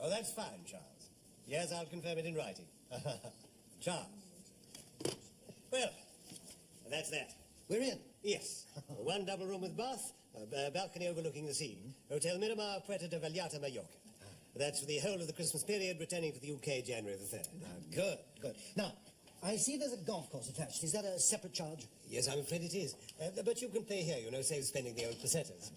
Oh, that's fine, Charles. Yes, I'll confirm it in writing. Charles. Well, that's that. We're in? Yes. One double room with bath, a balcony overlooking the sea. Hotel Miramar, Puerto de Vallarta, Mallorca. That's for the whole of the Christmas period, returning to the UK January the 3rd. Good, good. Now, I see there's a golf course attached. Is that a separate charge? Yes, I'm afraid it is. But you can play here, you know, save spending the old pesetas.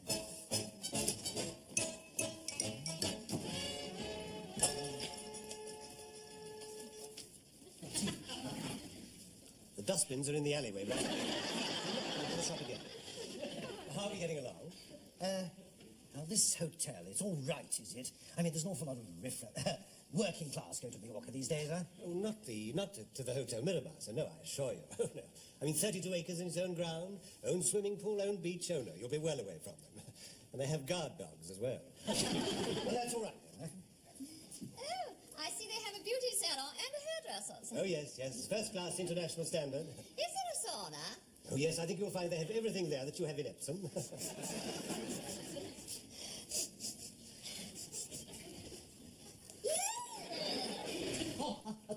The dustbins are in the alleyway, right? Into the shop again. How are we getting along? Now, this hotel, it's all right, is it? I mean, there's an awful lot of working class go to Mallorca these days, huh? Oh, not to the Hotel Miramar, so no, I assure you. Oh, no. I mean, 32 acres in its own ground, own swimming pool, own beach. Oh, no, you'll be well away from them. And they have guard dogs as well. Well, that's all right, then, Oh, I see they have a beauty salon and a hairdresser's. Oh, yes, first-class international standard. Is there a sauna? Oh, yes, I think you'll find they have everything there that you have in Epsom.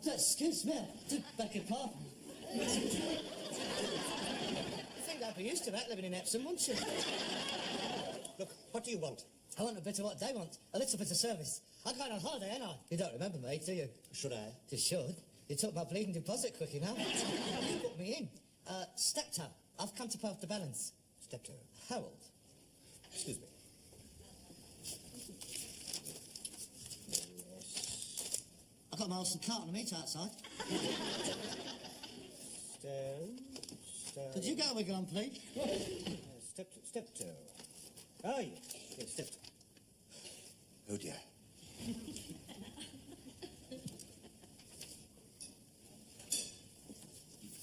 Excuse me, beg your pardon. I think I'd be used to that, living in Epsom, wouldn't you? Look, what do you want? I want a bit of what they want, a little bit of service. I'm going on holiday, ain't I? You don't remember me, do you? Should I? You should. You took my bleeding deposit quick enough. You put me in. Steptoe, I've come to pay off the balance. Steptoe. Harold. Excuse me. I've got my horse and cart on the meet outside. Stand. Could you go a wiggle on, please? Steptoe. Oh, yes, Steptoe. Oh, dear.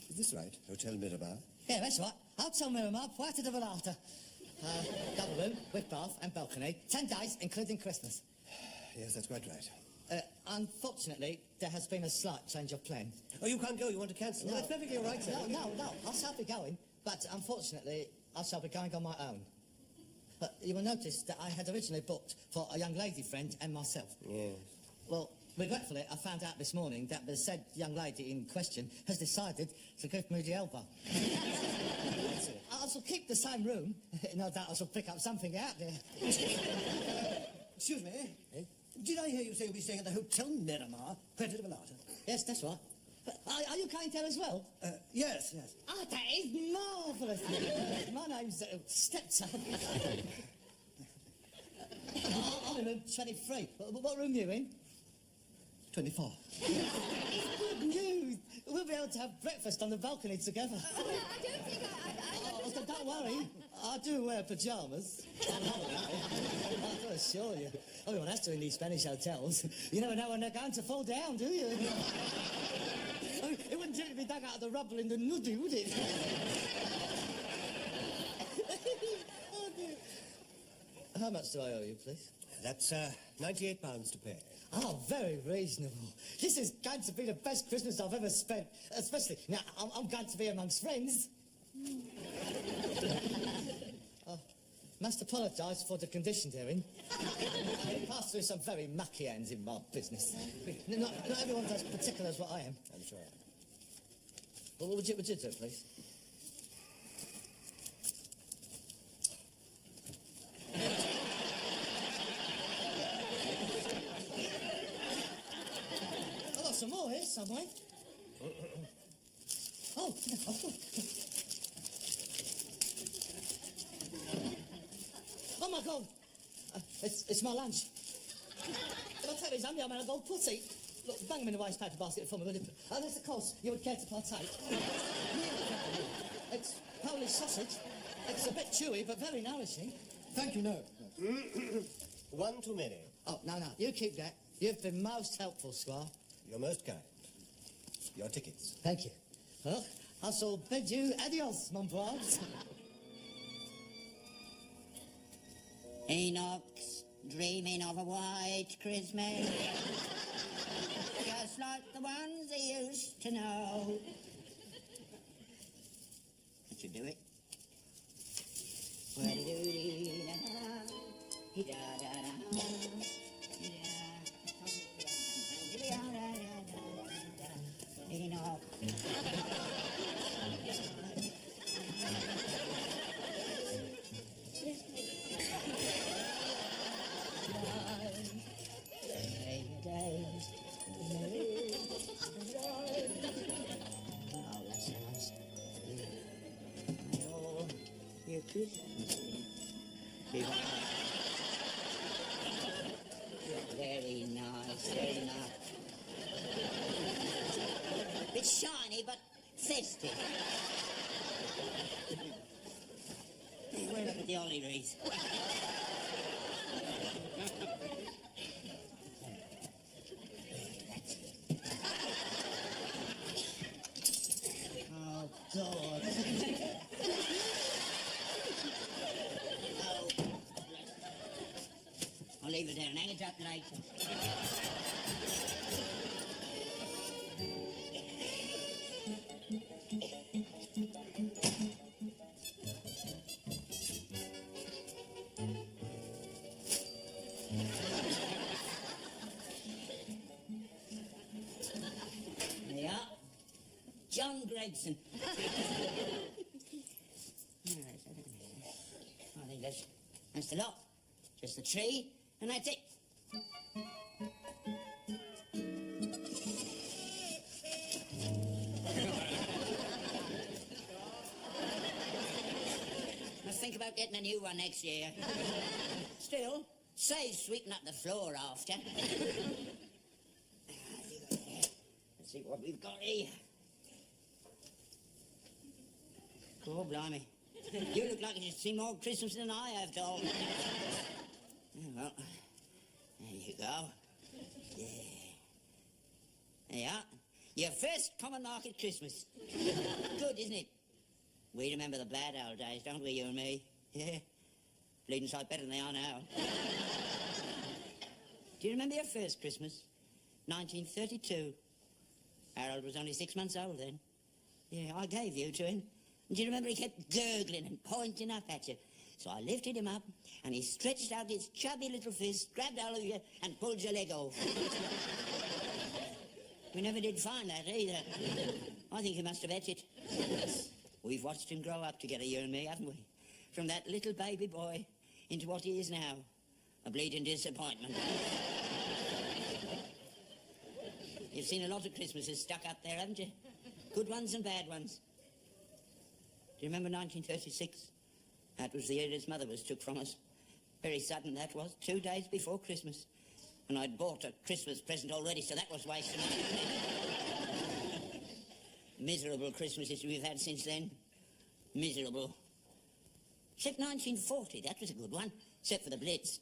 Is this right? Hotel Miramar? Yeah, that's right. Hotel Miramar, Puerto de Vallarta. Double room, with bath and balcony. 10 days, including Christmas. Yes, that's quite right. Unfortunately, there has been a slight change of plan. Oh, you can't go? You want to cancel? No, that's perfectly all right, sir. No. I shall be going, but unfortunately, I shall be going on my own. But you will notice that I had originally booked for a young lady friend and myself. Yes. Well, regretfully, I found out this morning that the said young lady in question has decided to give me the elbow. I shall keep the same room. No doubt I shall pick up something out there. Excuse me. Eh? Did I hear you say you'll be staying at the Hotel Miramar, Puerto de Vallarta? Yes, that's right. Are you going there as well? Yes. Oh, that is marvellous. My name's Steptoe. I'm in room 23. What room are you in? 24. It's good news. We'll be able to have breakfast on the balcony together. Oh, no, I don't think I Don't worry. I do wear pyjamas. I can assure you. Everyone has to in these Spanish hotels. You never know when they're going to fall down, do you? It wouldn't do to be dug out of the rubble in the nuddy, would it? Oh, dear. How much do I owe you, please? That's £98 to pay. Oh, very reasonable. This is going to be the best Christmas I've ever spent. Especially, now, I'm going to be amongst friends. Must apologise for the condition they're in. I pass through some very mucky hands in my business. Not everyone's as particular as what I am. I'm sure. Well, what would you do, please? I've got some more here somewhere. Oh, oh my God! It's my lunch. If I take these hungry, I'm going to go putty. Look, bang them in the waste paper basket for me, will you? There's a course you would care to partake. It's Polish sausage. It's a bit chewy, but very nourishing. Thank you, no. One too many. Oh, no, you keep that. You've been most helpful, Squire. You're most kind. Your tickets. Thank you. Well, I shall bid you adios, mon brave. Enoch's dreaming of a white Christmas, just like the ones he used to know. That should do it. Very nice, very nice. Bit shiny, but festive. We're up at the holly wreath. Oh, God. I'll leave it there and hang it up later. There you are. John Gregson. I think that's the lot. Just the tree, and that's it. I think about getting a new one next year. Still, say sweeten up the floor after. Let's see what we've got here. Oh, blimey. You look like you've seen more Christmas than I have, doll. Well, there you go. Yeah. There you are. Your first common market Christmas. Good, isn't it? We remember the bad old days, don't we, you and me? Yeah. Bleeding sight better than they are now. Do you remember your first Christmas? 1932. Harold was only 6 months old then. Yeah, I gave you to him. And do you remember he kept gurgling and pointing up at you? So I lifted him up, and he stretched out his chubby little fist, grabbed hold of you, and pulled your leg off. We never did find that either. I think he must have ate it. We've watched him grow up together, you and me, haven't we? From that little baby boy into what he is now, a bleeding disappointment. You've seen a lot of Christmases stuck up there, haven't you? Good ones and bad ones. Do you remember 1936? That was the year his mother was took from us. Very sudden, that was. 2 days before Christmas. And I'd bought a Christmas present already, so that was wasting money. Miserable Christmases we've had since then. Miserable. Except 1940, that was a good one. Except for the Blitz.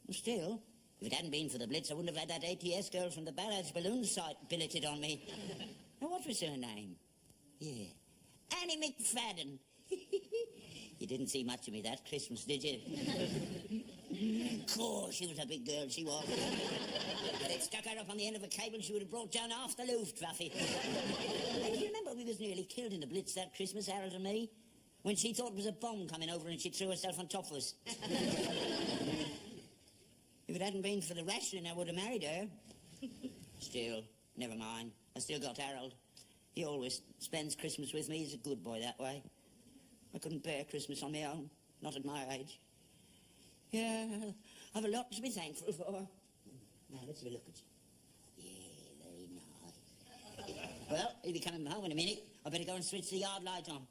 And still, if it hadn't been for the Blitz, I wouldn't have had that ATS girl from the Barrage balloon site billeted on me. Now, what was her name? Yeah. Annie McFadden. You didn't see much of me that Christmas, did you? Of course, she was a big girl, she was. If they'd stuck her up on the end of a cable, she would have brought down half the Luftwaffe. Hey, do you remember we was nearly killed in the Blitz that Christmas, Harold and me? When she thought it was a bomb coming over and she threw herself on top of us. If it hadn't been for the rationing, I would have married her. Still, never mind. I still got Harold. He always spends Christmas with me. He's a good boy that way. I couldn't bear Christmas on my own, not at my age. Yeah, I've a lot to be thankful for. Now, let's have a look at you. Yeah, very nice. Well, he'll be coming home in a minute. I better go and switch the yard light on.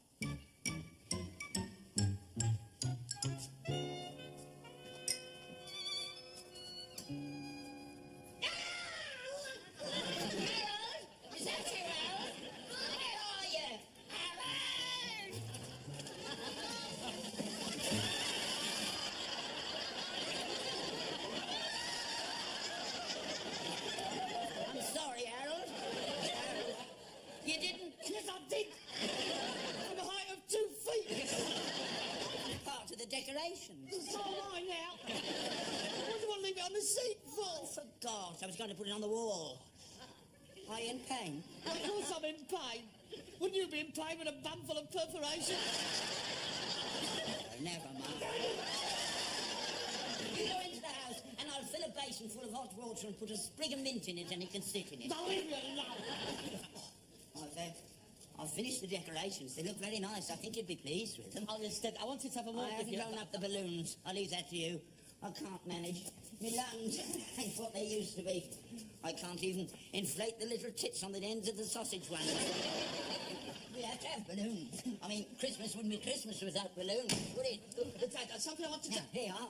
It's all mine now. What do you want to leave it on the seat for? For gosh, I was going to put it on the wall. Are you in pain? Of course I'm in pain. Wouldn't you be in pain with a bum full of perforation? Never mind. You go into the house and I'll fill a basin full of hot water and put a sprig of mint in it and he can sit in it. Now leave me alone. I've finished the decorations. They look very nice. I think you'd be pleased with them. I wanted to have a walk I with haven't you. blown up the balloons. I'll leave that to you. I can't manage. My lungs ain't what they used to be. I can't even inflate the little tits on the ends of the sausage ones. We have to have balloons. I mean, Christmas wouldn't be Christmas without balloons, would it? Look, Dad, that's something I want to Now, here you are.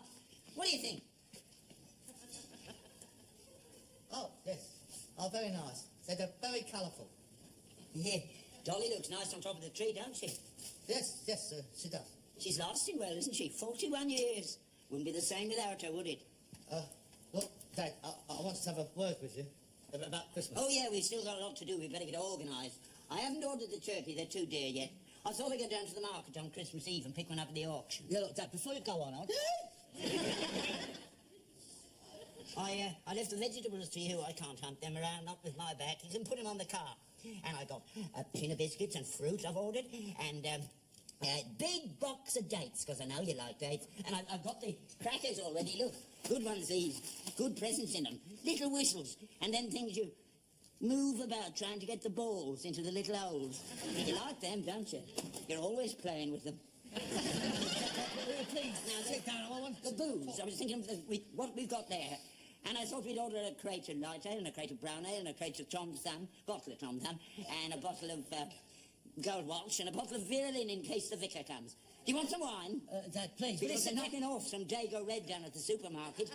What do you think? Oh, yes. Oh, very nice. They're very colourful. Yeah, Dolly looks nice on top of the tree, don't she? Yes, yes, she does. She's lasting well, isn't she? 41 years. Wouldn't be the same without her, would it? Look, Dad, I want to have a word with you about Christmas. Oh, yeah, we've still got a lot to do. We'd better get organised. I haven't ordered the turkey. They're too dear yet. I thought we'd go down to the market on Christmas Eve and pick one up at the auction. Yeah, look, Dad, before you go on, I left the vegetables to you. I can't hunt them around, not with my back. You can put them on the car. And I got a tin of biscuits and fruit I've ordered, and a big box of dates, because I know you like dates. And I've got the crackers already, look. Good ones, these. Good presents in them. Little whistles. And then things you move about trying to get the balls into the little holes. You like them, don't you? You're always playing with them. Please, now, sit down. I want The booze. I was thinking of what we've got there. And I thought we'd order a crate of light ale and a crate of brown ale and a crate of Tom Thumb, bottle of Tom Thumb, and a bottle of Gold Walsh and a bottle of Virulin in case the vicar comes. Do you want some wine? Dad, please. Because they're knocking off some Dago Red down at the supermarket.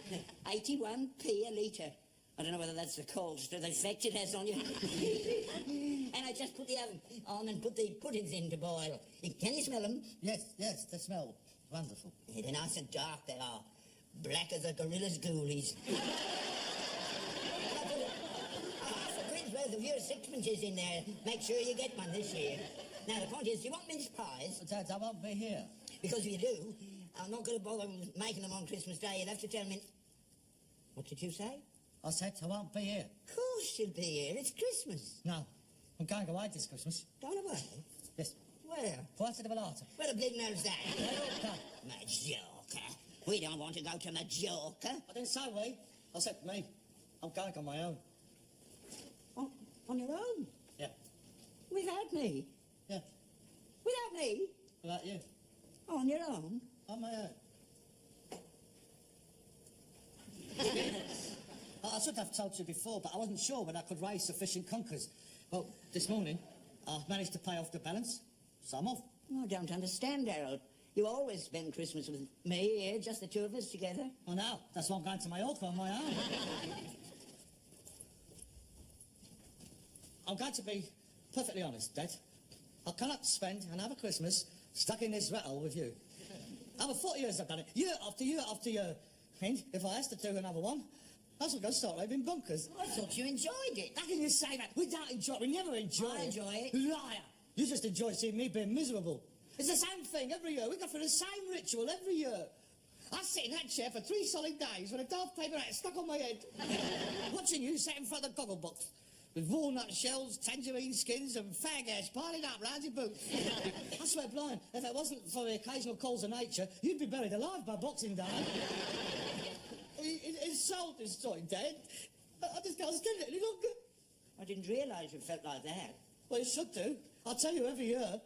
81p a litre. I don't know whether that's the cost or the effect it has on you. And I just put the oven on and put the puddings in to boil. Can you smell them? Yes, yes, they smell wonderful. Yeah, they're nice and dark, they are. Black as a gorilla's ghoulies. Half a quid's worth of your sixpences in there. Make sure you get one this year. Now, the point is, do you want mince pies? Dad, I won't be here. Because if you do, I'm not going to bother making them on Christmas Day. You'll have to tell me... What did you say? I said I won't be here. Of course you'll be here. It's Christmas. No, I'm going away this Christmas. Going away? Yes. Where? Quite a Velata. Where the bleeding hell's that? Majorca. Majorca. We don't want to go to Majorca. I didn't say we. I said me. I'm going on my own. On your own? Yeah. Without me? Yeah. Without me? Without you. On your own? On my own. I should have told you before, but I wasn't sure when I could raise sufficient conkers. Well, this morning, I managed to pay off the balance, so I'm off. I don't understand, Harold. You always spend Christmas with me here, just the two of us together. Well, now, that's why I'm going to Mallorca on my own. I'm going to be perfectly honest, Dad. I cannot spend another Christmas stuck in this rattle with you. Over 40 years I've done it, year after year after year. And if I has to do another one, I shall go start living bunkers. I thought you enjoyed it. How can you say that? We don't enjoy it. We never enjoy it. I enjoy it. Liar. You just enjoy seeing me being miserable. It's the same thing every year. We go through the same ritual every year. I sit in that chair for 3 solid days with a dark paper hat stuck on my head, watching you sat in front of the goggle box with walnut shells, tangerine skins and fag ash piling up round your boots. I swear blind, if it wasn't for the occasional calls of nature, you'd be buried alive by Boxing Day. It's soul destroying, Dad. I just can't stand it any longer. I didn't realise you felt like that. Well, you should do. I tell you every year.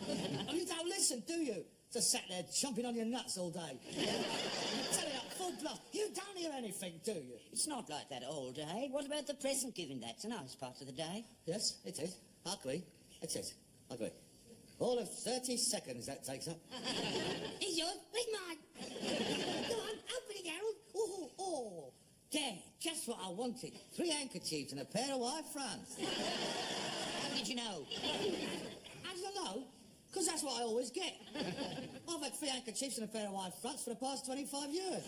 And you don't listen, do you? Just sat there chomping on your nuts all day. Tell you, full blast. You don't hear anything, do you? It's not like that all day. What about the present giving? That's a nice part of the day. Yes, it is. I agree. It is. I agree. All of 30 seconds that takes up. Is yours? Where's mine? Go on, open it, Harold. Oh. There, just what I wanted. 3 handkerchiefs and a pair of white fronts. How did you know? How did I know? Because that's what I always get. I've had 3 handkerchiefs and a pair of white fronts for the past 25 years.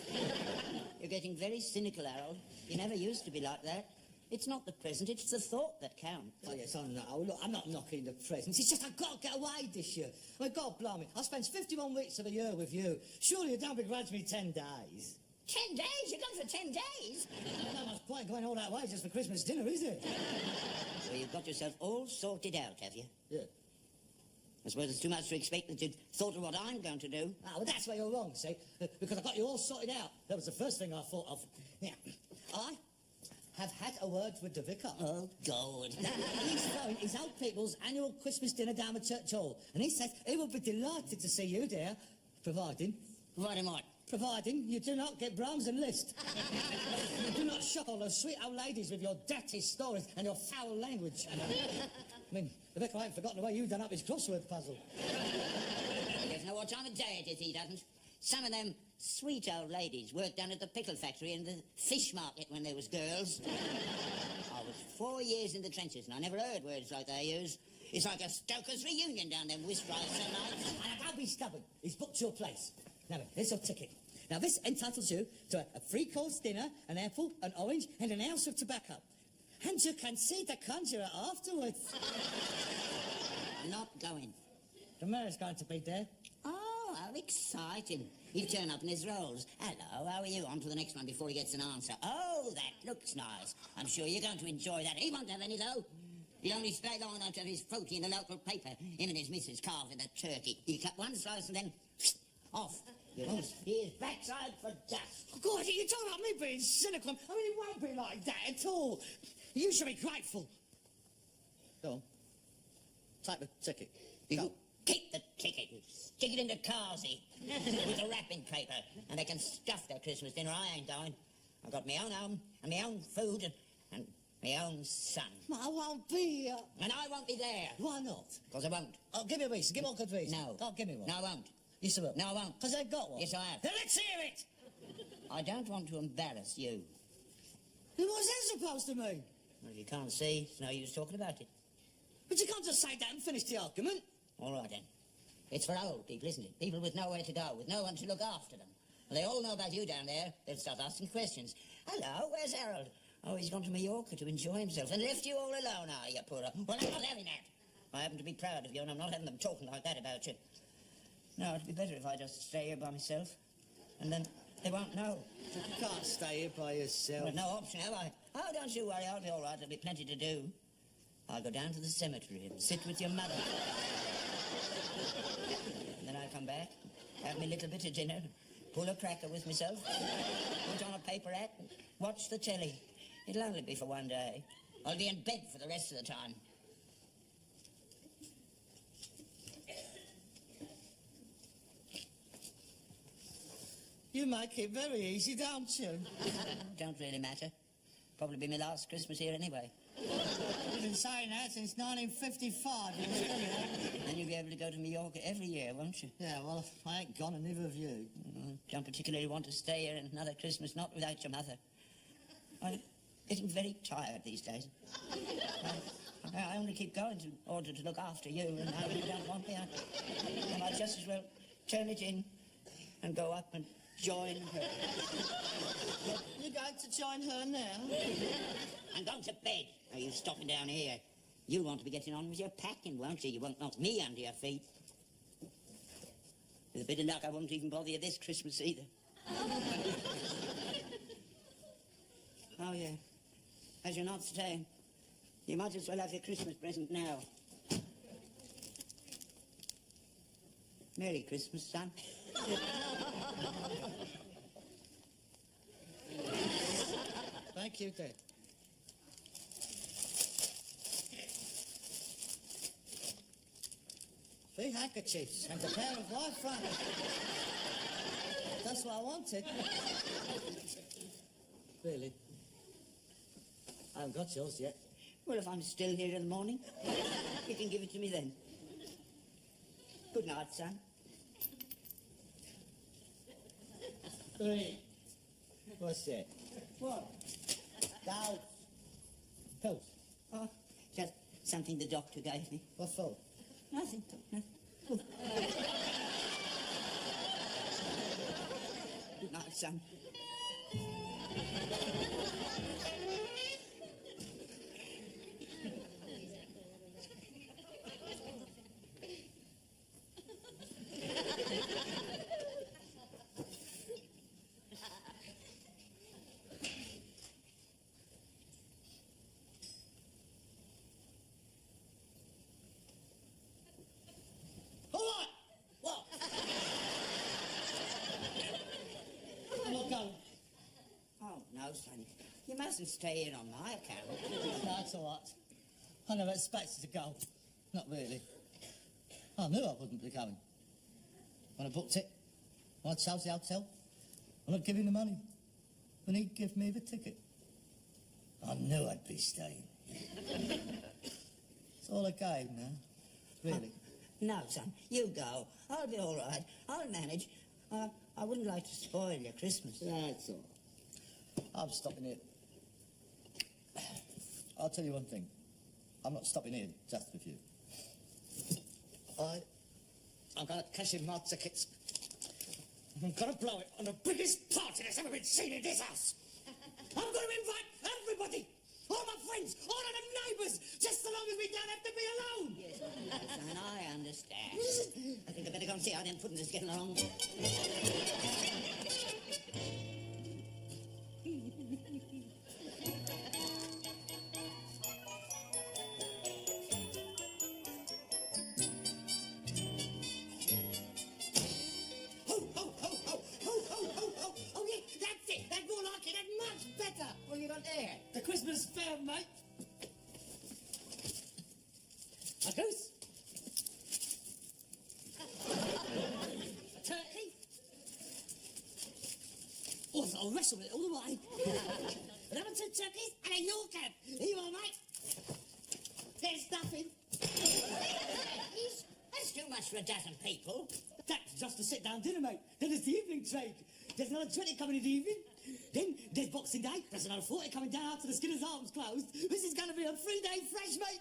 You're getting very cynical, Harold. You never used to be like that. It's not the present, it's the thought that counts. Oh, yes, I know. Look, I'm not knocking the presents. It's just I've got to get away this year. I mean, God blimey, I spent 51 weeks of the year with you. Surely you don't begrudge me 10 days. 10 days? You're gone for 10 days? Not much point going all that way just for Christmas dinner, is it? So you've got yourself all sorted out, have you? Yeah. I suppose it's too much to expect that you'd thought of what I'm going to do. Ah, well, that's where you're wrong, see? Because I got you all sorted out. That was the first thing I thought of. Yeah. I have had a word with the vicar. Oh, God. He's throwing his old people's annual Christmas dinner down the church hall. And he says he will be delighted to see you there, providing... Providing what? Providing you do not get Brahms and Liszt. You do not shock all those sweet old ladies with your dirty stories and your foul language. mean, the vicar ain't forgotten the way you done up his crossword puzzle. He doesn't know what time of day it is, he doesn't. Some of them sweet old ladies worked down at the pickle factory and the fish market when they was girls. I was 4 years in the trenches and I never heard words like they use. It's like a stoker's reunion down them whist rides some nights. And don't be stubborn. He's booked your place. Now, here's your ticket. Now, this entitles you to a three-course dinner, an apple, an orange, and an ounce of tobacco. And you can see the conjurer afterwards. I'm not going. The mayor's going to be there. Oh, how exciting. He'll turn up in his rolls. Hello, how are you? On to the next one before he gets an answer. Oh, that looks nice. I'm sure you're going to enjoy that. He won't have any, though. He'll only stay long enough to have his fruity in the local paper. Him and his missus carving a turkey. He cut one slice and then off. You won't see his backside for dust. Oh, God, you're talking about me being cynical. I mean, it won't be like that at all. You should be grateful. Go on. Take the ticket. You keep the ticket. Stick it into Carsey with the wrapping paper, and they can stuff their Christmas dinner. I ain't going. I've got my own home and my own food and my own son. I won't be... And I won't be there. Why not? Because I won't. Oh, give me a reason. Give me a good reason. No. Oh, give me one. No, I won't. Yes, I will. No, I won't. Because I've got one. Yes, I have. Then let's hear it. I don't want to embarrass you. Then what's that supposed to mean? Well, if you can't see, it's no use talking about it. But you can't just say that and finish the argument. All right, then. It's for old people, isn't it? People with nowhere to go, with no one to look after them. Well, they all know about you down there. They'll start asking questions. Hello, where's Harold? Oh, he's gone to Mallorca to enjoy himself and left you all alone, are you, poor? Well, I'm not having that. I happen to be proud of you, and I'm not having them talking like that about you. No, it'd be better if I just stay here by myself, and then they won't know. You can't stay here by yourself. Well, no option, have I? Oh, don't you worry, I'll be all right. There'll be plenty to do. I'll go down to the cemetery and sit with your mother. And then I'll come back, have me little bit of dinner, pull a cracker with myself, put on a paper hat, and watch the telly. It'll only be for one day. I'll be in bed for the rest of the time. You make it very easy, don't you? Don't really matter. Probably be my last Christmas here anyway. You've been saying that since 1955. Then you'll be able to go to Mallorca every year, won't you? Yeah, well, I ain't gone, and neither have you. Don't particularly want to stay here another Christmas, not without your mother. I'm getting very tired these days. I only keep going in order to look after you, and I really don't want me. I might just as well turn it in and go up and join her. You're going to join her now? I'm going to bed. Are you stopping down here? You'll want to be getting on with your packing, won't you? You won't knock me under your feet. With a bit of luck, I won't even bother you this Christmas either. Oh, yeah. As you're not staying, you might as well have your Christmas present now. Merry Christmas, son. Thank you, Dad. Three handkerchiefs and a pair of white flannels. That's what I wanted. Really? I haven't got yours yet. Well, if I'm still here in the morning, you can give it to me then. Good night, son. Three. What's that? What? Dolls. Pills. Oh, just something the doctor gave me. What for? Nothing. Good night, son. You mustn't stay in on my account. No, it's all right. I never expected to go. Not really. I knew I wouldn't be going. When I booked it, when I chose the hotel, when I'd give him the money, when he'd give me the ticket, I knew I'd be staying. It's all a game now. Really. No, son, you go. I'll be all right. I'll manage. I wouldn't like to spoil your Christmas. That's all. I'm stopping here. I'll tell you one thing. I'm not stopping here just with you. I'm going to cash in my tickets. I'm going to blow it on the biggest party that's ever been seen in this house. I'm going to invite everybody, all my friends, all of the neighbours, just so long as we don't have to be alone. Yes, son, I understand. I think I better go and see how them puddings is getting along. The Christmas fair, mate. A goose. A turkey. Oh, I'll wrestle with it all the way. And have 2 turkeys and a York cab. Here you are, mate. There's nothing. That's too much for a dozen people. That's just a sit-down dinner, mate. Then there's the evening trade. There's another 20 coming in the evening. Then there's Boxing Day. There's another 40 coming down after the Skinner's Arms closed. This is going to be a 3-day fresh, mate.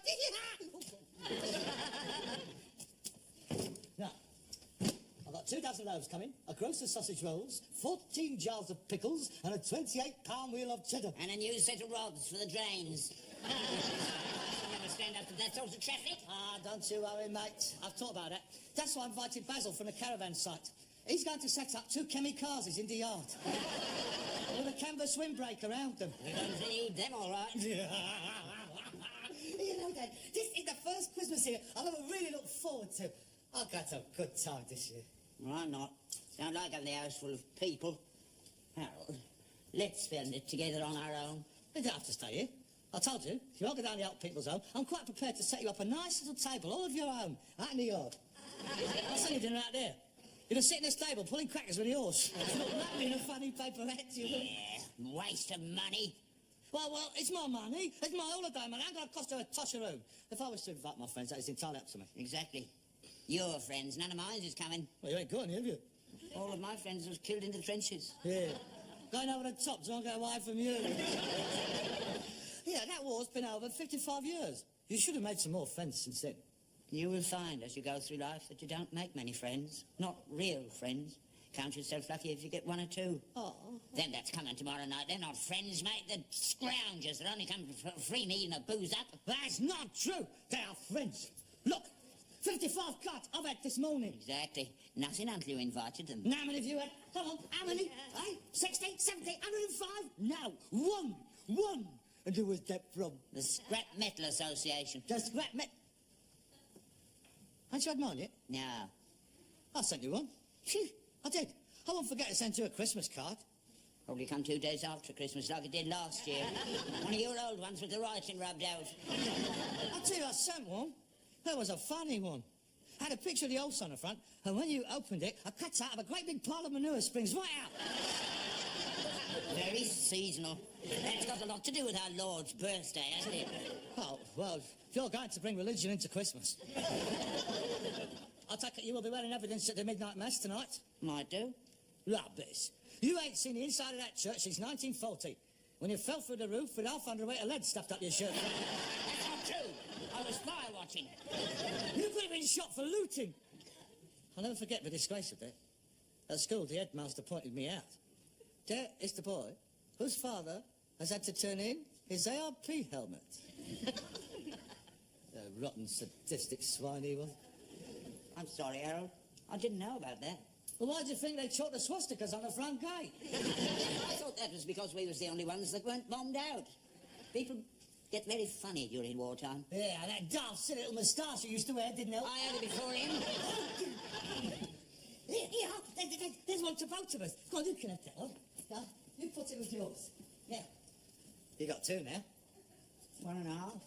Now, I've got 2 dozen loaves coming, a gross of sausage rolls, 14 jars of pickles, and a 28-pound wheel of cheddar. And a new set of rods for the drains. Never stand up to that sort of traffic. Ah, don't you worry, mate. I've thought about that. That's why I invited Basil from the caravan site. He's going to set up 2 kamikazes in the yard. With a canvas windbreak around them. We're going to need them, all right. You know, Dad, this is the first Christmas here I've ever really looked forward to. I've got a good time this year. Well, I'm not. Sound like having the house full of people. Harold, let's spend it together on our own. You don't have to stay here. I told you, if you want to go down the old people's home, I'm quite prepared to set you up a nice little table, all of your own, out in the yard. I'll send you dinner out there. You're going to sit in the stable pulling crackers with the horse. Not wrapping in a funny paperette, you know. Yeah, waste of money. Well, it's my money. It's my holiday money. I'm going to cost her a tosh a room. If I was to invite my friends, that is entirely up to me. Exactly. Your friends, none of mine is coming. Well, you ain't going, have you? All of my friends was killed in the trenches. Yeah. Going over the top so I don't get away from you. Yeah, that war's been over 55 years. You should have made some more friends since then. You will find as you go through life that you don't make many friends. Not real friends. Count yourself lucky if you get 1 or 2. Oh. Then that's coming tomorrow night. They're not friends, mate. They're scroungers that only come for free meat and a booze up. That's not true. They are friends. Look, 55 cards I've had this morning. Exactly. Nothing until you invited them. Now, how many have you had? Come on, how many? 60, 70, 105? No, one. And who was that from? The Scrap Metal Association. The Scrap Metal... Haven't you had mine yet? No. I sent you one. Phew, I did. I won't forget to send you a Christmas card. Probably come 2 days after Christmas like it did last year. One of your old ones with the writing rubbed out. I'll tell you, I sent one. That was a funny one. Had a picture of the horse on the front, and when you opened it, a cut out of a great big pile of manure springs right out. Very seasonal. That's got a lot to do with our Lord's birthday, hasn't it? Oh, well, if you're going to bring religion into Christmas. I take it you will be wearing evidence at the midnight mass tonight? Might do. Rubbish. You ain't seen the inside of that church since 1940, when you fell through the roof with half underweight of lead stuffed up your shirt. That's not true. I was fire watching. You could have been shot for looting. I'll never forget the disgrace of that. At school, the headmaster pointed me out. There is the boy whose father has had to turn in his ARP helmet. The rotten, sadistic swine he was. I'm sorry, Harold. I didn't know about that. Well, why do you think they chalked the swastikas on the front gate? I thought that was because we was the only ones that weren't bombed out. People get very funny during wartime. Yeah, that daft, silly little moustache you used to wear didn't help. I had it before him. Here, there's one to both of us. Go on, you can have that one. Yeah, you put it with yours. Yeah. You got 2 now. 1.5.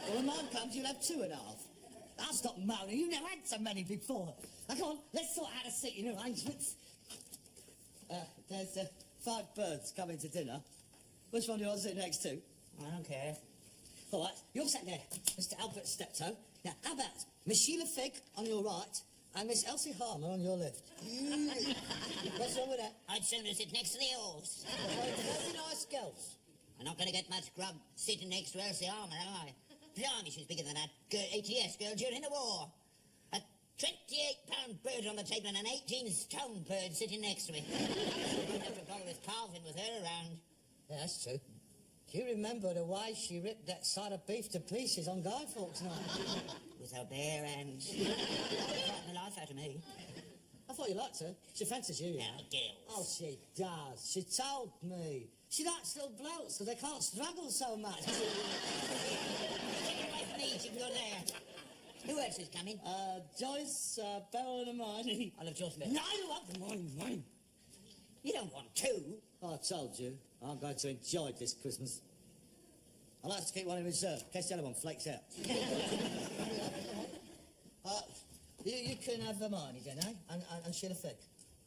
Well, when mine comes, you'll have 2.5. I'll stop moaning. You never had so many before. Now, come on, let's sort out a seating arrangements. There's 5 birds coming to dinner. Which one do you want to sit next to? I don't care. All right, you're sat there, Mr. Albert Steptoe. Now, how about Miss Sheila Figg on your right and Miss Elsie Harmer on your left? What's wrong with that? I'd sooner sit next to the horse. Very nice girls. I'm not going to get much grub sitting next to Elsie Armour, am I? Blimey, she's bigger than that ATS girl during the war. A 28-pound bird on the table and an 18-stone bird sitting next to me. I'd have to bother with carving with her around. Yeah, that's true. Do you remember the way she ripped that side of beef to pieces on Guy Fawkes night? With her bare hands. Frightened the life out of me. I thought you liked her. She fancies you. Now, girls. Oh, she does. She told me. She likes little blokes so they can't struggle so much. Take her away from me, she can go there. Who else is coming? Joyce, Beryl and Hermione. I'll have just met. No, you want mine. You don't want two. I told you, I'm going to enjoy this Christmas. I like to keep one in reserve, in case the other one flakes out. You can have Hermione then, eh? And Sheila Figg.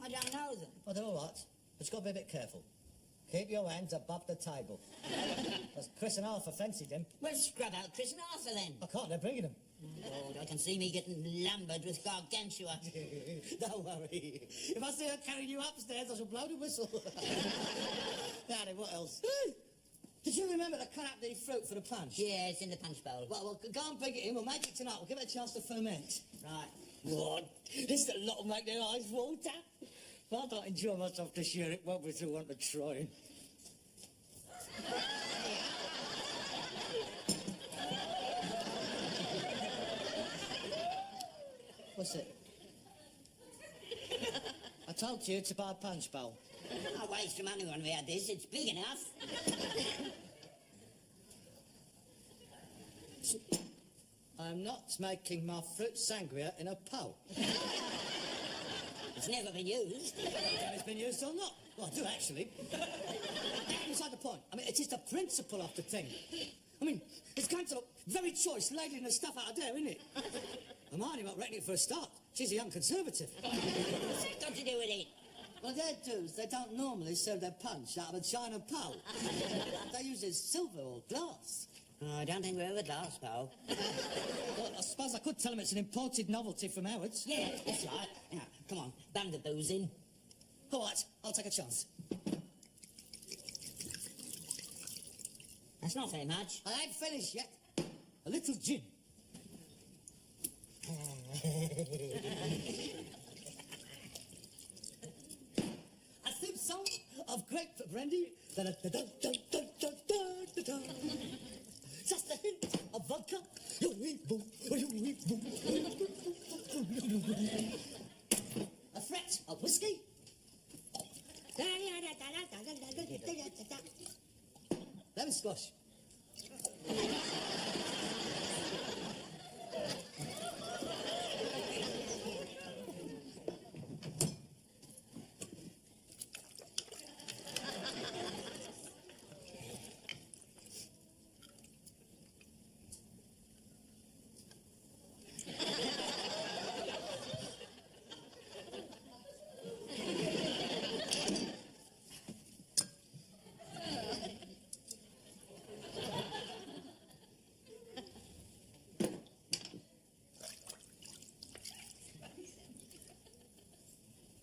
I don't know them. Oh, they're all right, but you've got to be a bit careful. Keep your hands above the table. Because Chris and Arthur fancied them. Well, scrub out Chris and Arthur then. I can't, they're bringing them. Lord, I can see me getting lumbered with gargantua. Don't worry. If I see her carrying you upstairs, I shall blow the whistle. Now then, what else? Did you remember to cut up the fruit for the punch? Yeah, it's in the punch bowl. Well, go and bring it in. We'll make it tonight. We'll give it a chance to ferment. Right. What? This is a lot will make their eyes water. If I don't enjoy myself this year, it won't be through want of trying. What's it? I told you to buy a punch bowl. I'll waste your money when we had this. It's big enough. I'm not making my fruit sangria in a pole. It's never been used. I don't know if it's been used or not. Well, I do, actually. Beside the point. I mean, it is the principle of the thing. I mean, it's going to look very choice ladling the stuff out of there, isn't it? Hermione won't reckon it for a start. She's a young conservative. What's that got to do with it? Well, their dudes, they don't normally serve their punch out of a china pole. They use it silver or glass. Oh, I don't think we're ever glass bowl. Well, I suppose I could tell them it's an imported novelty from Howard's. Yeah, that's right. Now, come on, bung the booze in. All right, I'll take a chance. That's not very much. I ain't finished yet. A little gin. A thin song of grape brandy. Just a hint of vodka. A fret of whiskey. Lemon squash.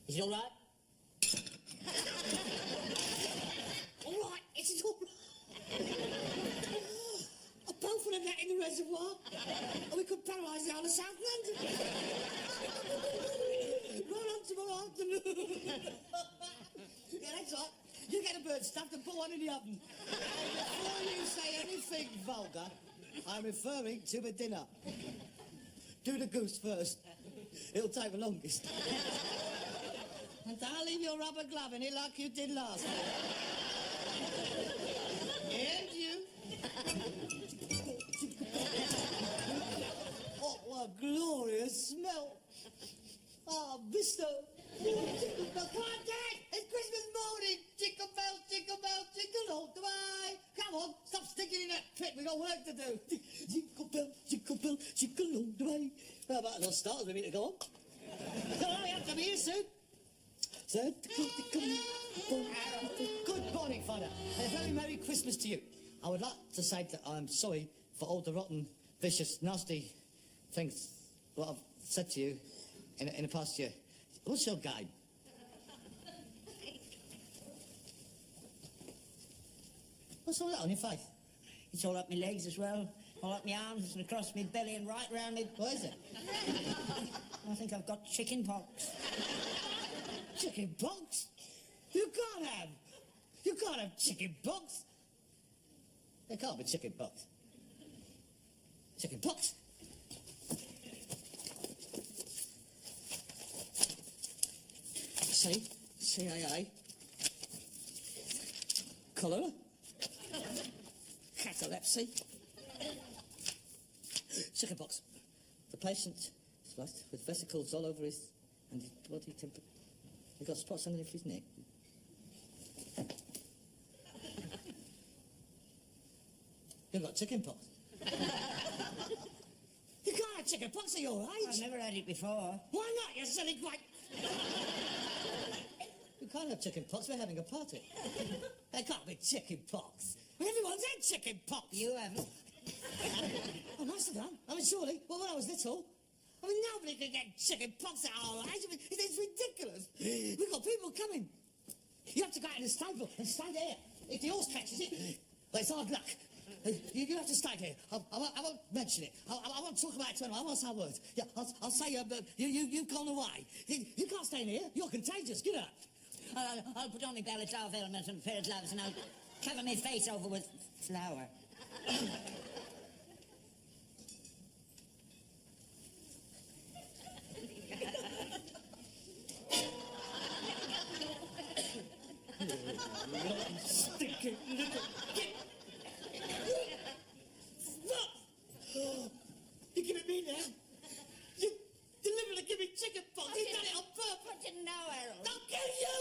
Is it all right? All right, it's all right. A bowl full of that in the reservoir, and we could paralyse the whole of South London. Right on tomorrow afternoon. Yeah, that's right. You get a bird stuffed and put one in the oven. And before you say anything vulgar, I'm referring to the dinner. Do the goose first. It'll take the longest. And don't leave your rubber glove in it like you did last time. And you. Oh, what a glorious smell. Oh, Mister. Come on, Dad. It's Christmas morning. Jingle bells, jingle all the way. Come on, stop sticking in that pit. We've got work to do. Jingle bells, jingle all the way. How about those stars we need to go on? Hurry up, come here soon. Good morning, Father, and a very Merry Christmas to you. I would like to say that I'm sorry for all the rotten, vicious, nasty things what I've said to you in the past year. What's your game? What's all that on your face? It's all up my legs as well, all up my arms and across my belly and right round me. What is it? I think I've got chicken pox. Chicken pox? You can't have. You can't have chicken pox. There can't be chicken pox. Chicken pox? C, CAA, cholera, catalepsy, chickenpox. The patient is flushed with vesicles all over his and his body temperature. He got spots underneath his neck. You've got chickenpox. You can't have chickenpox at your age. I've never had it before. Why not, you silly quack? You can't have chickenpox, we're having a party. There can't be chickenpox. Everyone's had chickenpox. You haven't. I must have done. I mean, surely, well, when I was little, I mean, nobody can get chickenpox at our age. I mean, it's ridiculous. We've got people coming. You have to go out in the stable and stay there. If the horse catches it, well, it's hard luck. You have to stay here. I won't mention it. I won't talk about it to anyone. I won't say a word. Yeah, I'll say you've gone away. You can't stay in here. You're contagious. Get up. I'll put on my balaclava helmet and a pair of gloves and I'll cover my face over with flour. Stinking little... You give it me now? You deliberately give me chickenpox. You done it on purpose. I didn't know, Harold. I'll kill you!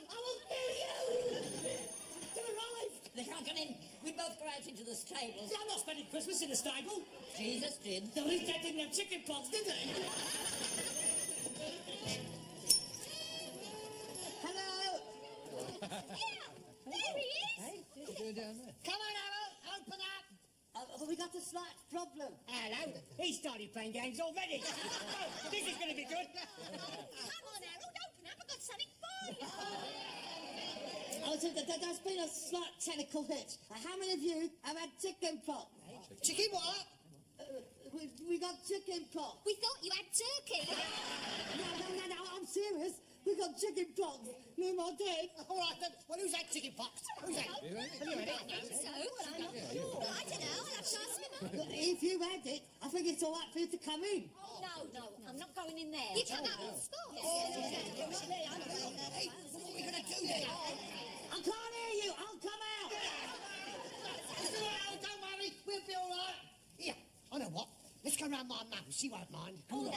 I will kill you! They're alive! They can't come in. We both go out into the stables. I'm not spending Christmas in the stable. Jesus did. No, his dad didn't have chickenpox, did he? Hello. There he is. Come on, Harold. Open up. We got a slight problem. Hello. He started playing games already. Oh, this is going to be good. Come on, Harold, open up. I've got something for you. There's been a slight technical hitch. How many of you have had chickenpox? Chicken what? We got chickenpox. We thought you had turkey. No, I'm serious. We got chickenpox. Me and my dad. All right, then. Well, who's had chicken pox? Who's had? Have you had it? I think so. Well, I'm not sure. I don't know. I'll have to ask my mum. If you had it, I think it's all right for you to come in. No, I'm not going in there. You come out and stop. Hey, what are we going to do then? I can't hear you. I'll come out. Don't worry. We'll be all right. Here, I know what. Let's go round my mum. She won't mind. Come on.